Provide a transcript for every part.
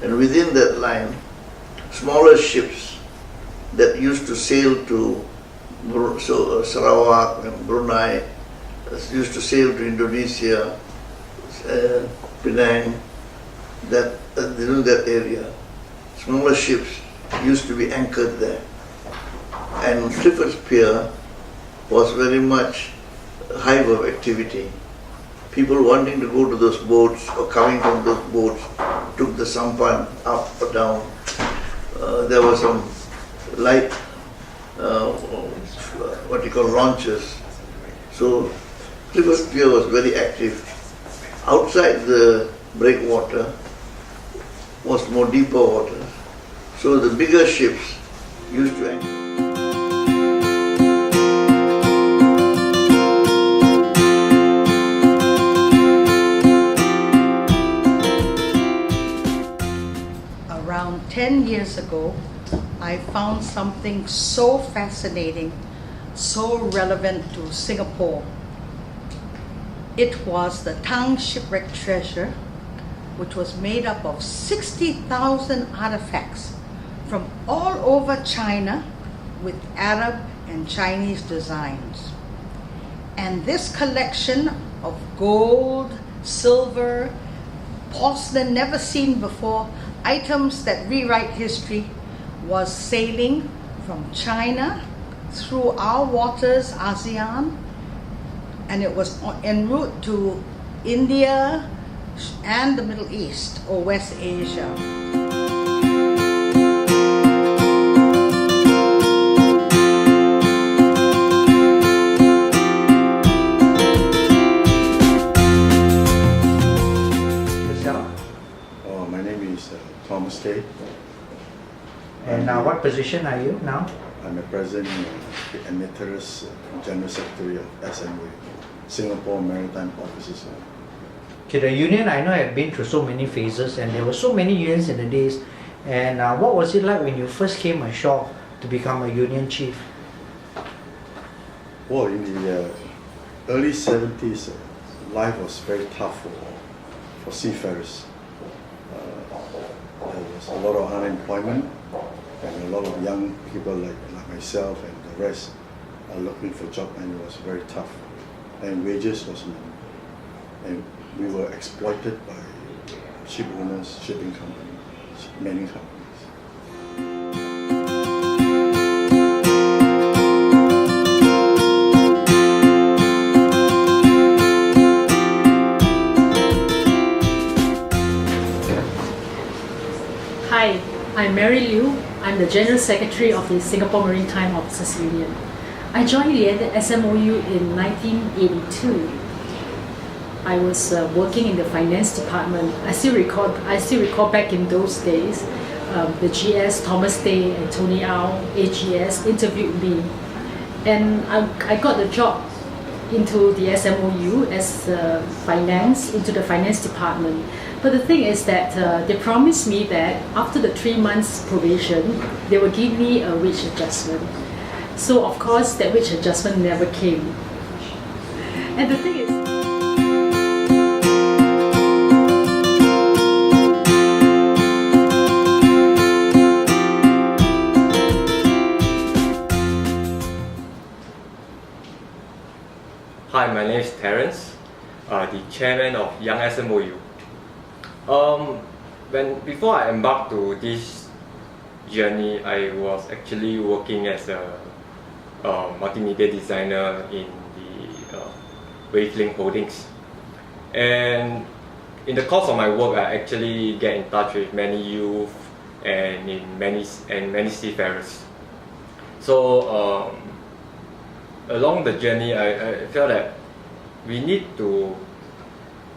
And within that line, smaller ships that used to sail to Sarawak and Brunei, used to sail to Indonesia, Penang, in that area. Smaller ships used to be anchored there. And Clifford's Pier was very much a hive of activity. People wanting to go to those boats or coming from those boats took the sampan up or down. There were some light, what you call launches. So Clifford's Pier was very active. Outside the breakwater was more deeper water. So the bigger ships used to anchor. Around 10 years ago, I found something so fascinating, so relevant to Singapore. It was the Tang shipwreck treasure, which was made up of 60,000 artifacts from all over China with Arab and Chinese designs. And this collection of gold, silver, porcelain never seen before, items that rewrite history, was sailing from China through our waters, ASEAN, and it was en route to India and the Middle East or West Asia. My name is Thomas Tay. And what position are you now? I'm a president emeritus General Secretary of SMOU, Singapore Maritime Officers. Okay, the union I know have been through so many phases, and there were so many unions in the days. And what was it like when you first came ashore to become a union chief? Well, in the early 70s, life was very tough for seafarers. There was a lot of unemployment, and a lot of young people like myself and the rest are looking for jobs, and it was very tough. And wages was low, and we were exploited by ship owners, shipping companies, many companies. Hi, I'm Mary Liu. I'm the General Secretary of the Singapore Maritime Officers Union. I joined the SMOU in 1982. I was working in the finance department. I still recall back in those days, the GS Thomas Tay and Tony Au, AGS, interviewed me, and I got the job into the SMOU as into the finance department. But the thing is that they promised me that after the 3 months probation, they would give me a wage adjustment. So of course, that wage adjustment never came. And the thing is, Hi, my name is Terence, the chairman of Young SMOU. Before I embarked to this journey, I was actually working as a multimedia designer in the Wavelength Holdings. And in the course of my work, I actually get in touch with many youth and many seafarers. So along the journey, I felt that we need to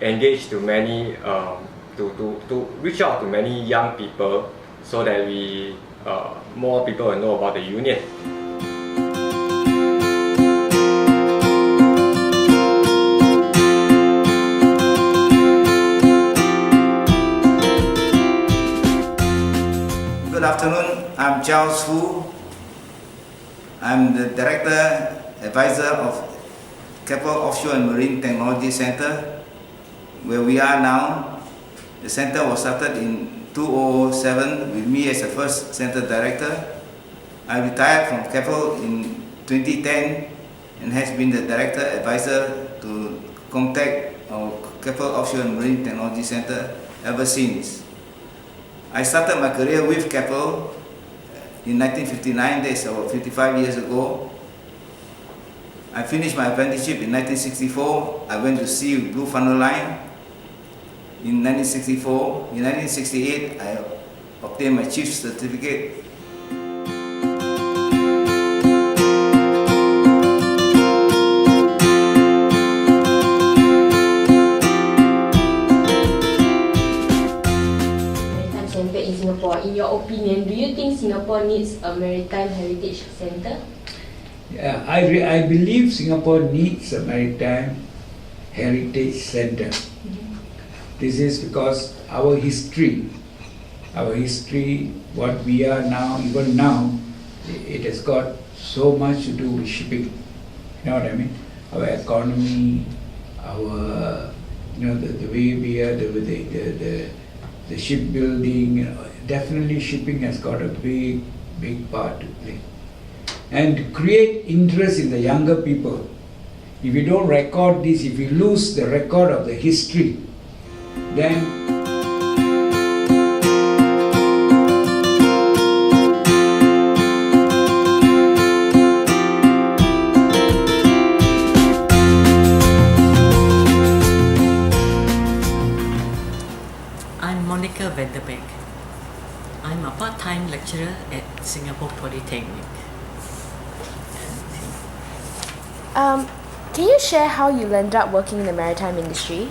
engage to many, to reach out to many young people so that more people will know about the union. Good afternoon, I'm Charles Hu. I'm the Director Advisor of Keppel Offshore and Marine Technology Center, where we are now. The center was started in 2007 with me as the first center director. I retired from Keppel in 2010 and has been the director advisor to Comtech, our Keppel Offshore and Marine Technology Center, ever since. I started my career with Keppel in 1959, that's about 55 years ago. I finished my apprenticeship in 1964. I went to sea with Blue Funnel Line in 1964. In 1968, I obtained my chief certificate. Maritime Centre in Singapore. In your opinion, do you think Singapore needs a Maritime Heritage Centre? Yeah, I believe Singapore needs a Maritime Heritage Centre. This is because our history, what we are now, even now, it has got so much to do with shipping. You know what I mean? Our economy, our, the way we are, the shipbuilding, definitely shipping has got a big part to play. And to create interest in the younger people. If you don't record this, if you lose the record of the history, then I'm Monica Vanderbeek. I'm a part-time lecturer at Singapore Polytechnic. Can you share how you ended up working in the maritime industry?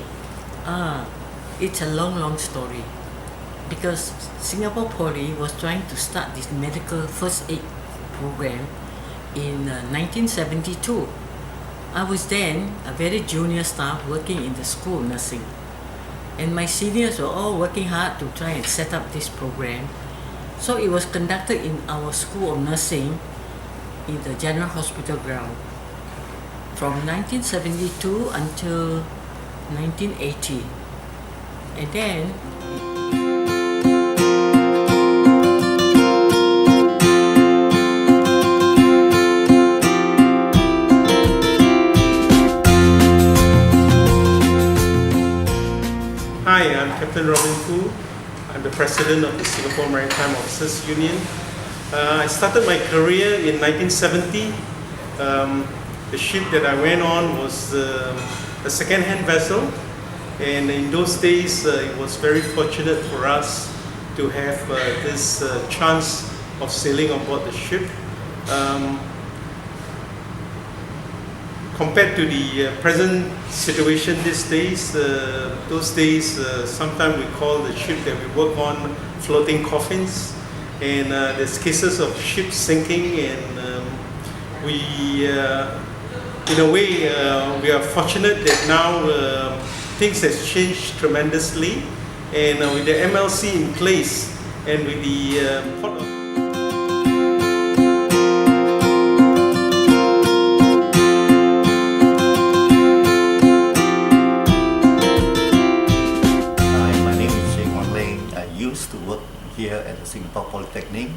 It's a long story. Because Singapore Poly was trying to start this medical first aid program in 1972. I was then a very junior staff working in the school of nursing. And my seniors were all working hard to try and set up this program. So it was conducted in our school of nursing in the General Hospital ground from 1972 until 1980. And then Hi, I'm Captain Robin Foo. I'm the president of the Singapore Maritime Officers Union. I started my career in 1970. The ship that I went on was a second-hand vessel, and in those days it was very fortunate for us to have this chance of sailing on board the ship. Compared to the present situation these days, those days sometimes we call the ship that we work on floating coffins, and there's cases of ships sinking, and in a way we are fortunate that now things has changed tremendously, and with the MLC in place and with the port of here at the Singapore Polytechnic.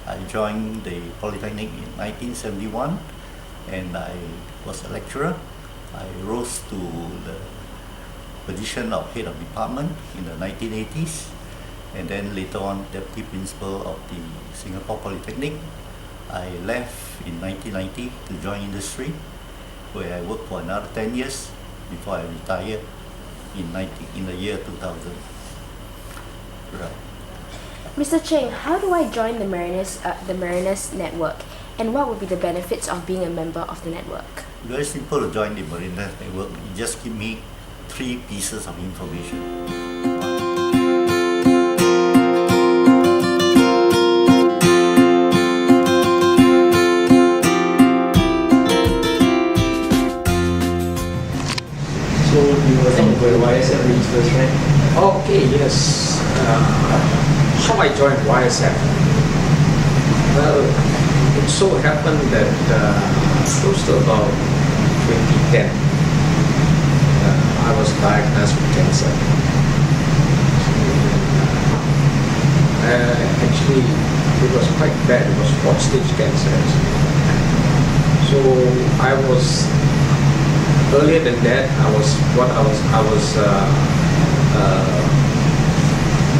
I joined the Polytechnic in 1971 and I was a lecturer. I rose to the position of head of department in the 1980s, and then later on deputy principal of the Singapore Polytechnic. I left in 1990 to join industry, where I worked for another 10 years before I retired in the year 2000. Right. Mr. Cheng, how do I join the Mariners Network, and what would be the benefits of being a member of the network? Very simple to join the Mariners Network. You just give me 3 pieces of information. So you were talking about YSF reach first, right? Okay, yes. How I joined YSF? Well, it so happened that close to about 2010, I was diagnosed with cancer. actually, it was quite bad. It was 4th stage cancer. So I was, earlier than that, I was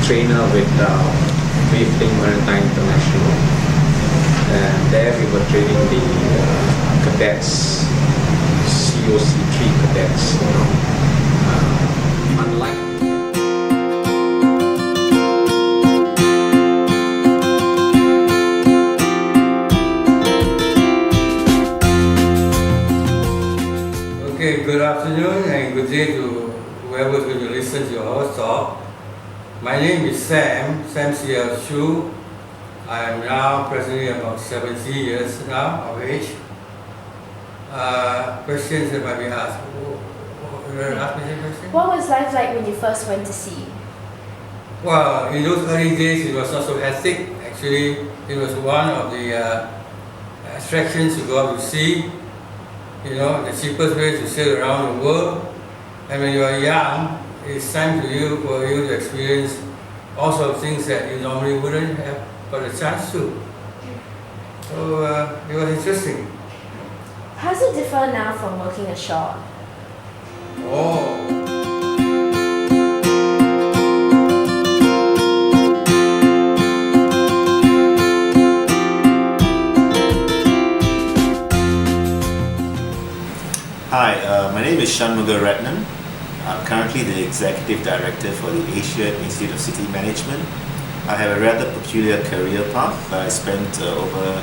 trainer with Wavelength Maritime International, and there we were training the cadets, COC3 cadets. Unlike Okay, good afternoon and good day to whoever's going to listen to our talk. My name is Sam C.L. Chu. I am now presently about 70 years now of age. Questions that might be asked. Ask me a question? What was life like when you first went to sea? Well, in those early days it was not so hectic. Actually, it was one of the attractions to go out to sea. You know, the cheapest way to sail around the world. And when you are young, it's time for you to experience all sorts of things that you normally wouldn't have got a chance to. So it was interesting. How does it differ now from working ashore? Oh. Hi, my name is Shanmuga Ratnam. I'm currently the Executive Director for the Asia Institute of City Management. I have a rather peculiar career path. I spent over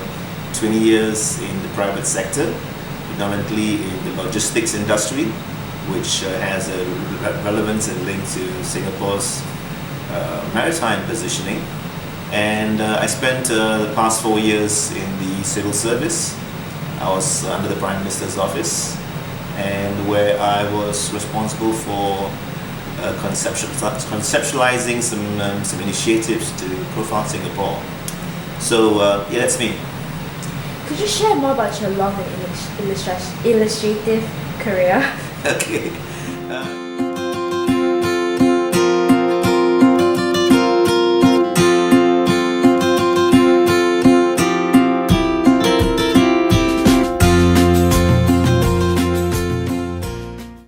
20 years in the private sector, predominantly in the logistics industry, which has a relevance and link to Singapore's maritime positioning. And I spent the past 4 years in the civil service. I was under the Prime Minister's office, and where I was responsible for conceptualizing some initiatives to profile Singapore. So yeah, that's me. Could you share more about your long and illustrative career? Okay.